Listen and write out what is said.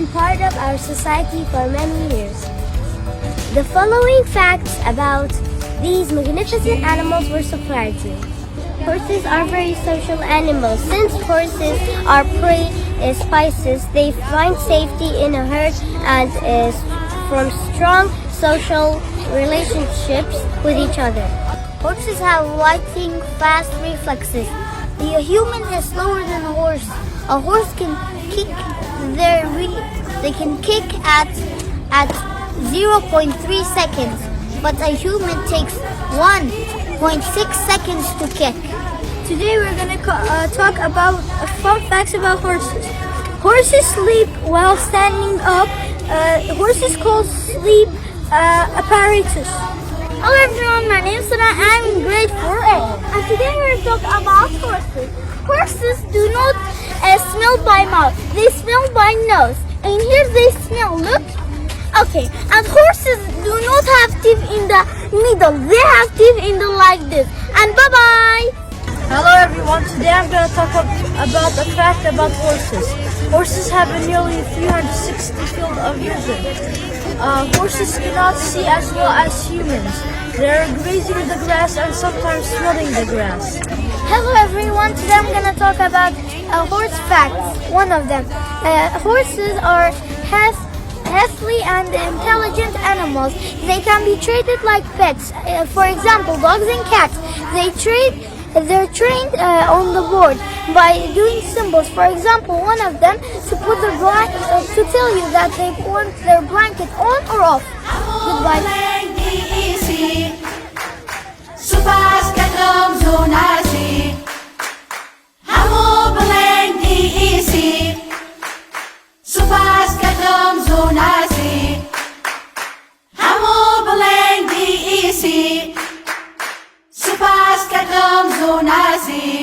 been part of our society for many years. The following facts about these magnificent animals will surprise you. Horses are very social animals. Since horses are prey species, they find safety in a herd and from strong social relationships with each other. Horses have lightning fast reflexes. The human is slower than a horse. A horse can kick at 0.3 seconds, but a human takes 1.6 seconds to kick. Today we're going to talk about fun facts about horses. Horses sleep while standing up. Horses called sleep apparatus. Hello everyone, my name is Sana. I'm in grade 4A. And today we're going to talk about horses. Horses do not smell by mouth. They smell by nose. And here they smell, look. Okay, and horses do not have teeth in the middle. They have teeth in the like this. And bye-bye. Hello everyone, today I'm going to talk about a fact about horses. Horses have a nearly 360 field of vision. Horses cannot see as well as humans. They're grazing the grass and sometimes smelling the grass. Hello everyone, today I'm going to talk about horse facts. One of them. Horses are healthy and intelligent animals. They can be treated like pets. For example, dogs and cats. They're trained on the board by doing symbols. For example, one of them to put the to tell you that they want their blanket on or off. Goodbye. Nazi.